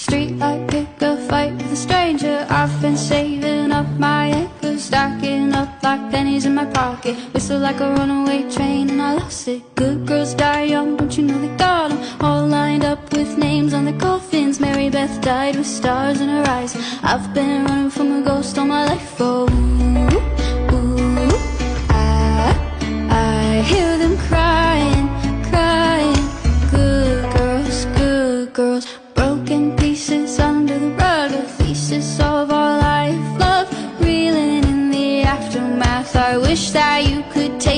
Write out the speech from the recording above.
Street light, pick a fight with a stranger. I've been saving up my acres, stacking up like pennies in my pocket. Whistle like a runaway train and I lost it. Good girls die young, don't you know they got 'em all lined up with names on their coffins. Mary Beth died with stars in her eyes. I've been running from a ghost all my life. Oh, ooh, ooh, I hear them crying, crying. Good girls, broken pieces under the rug, a thesis of our life, love reeling in the aftermath. I wish that you could take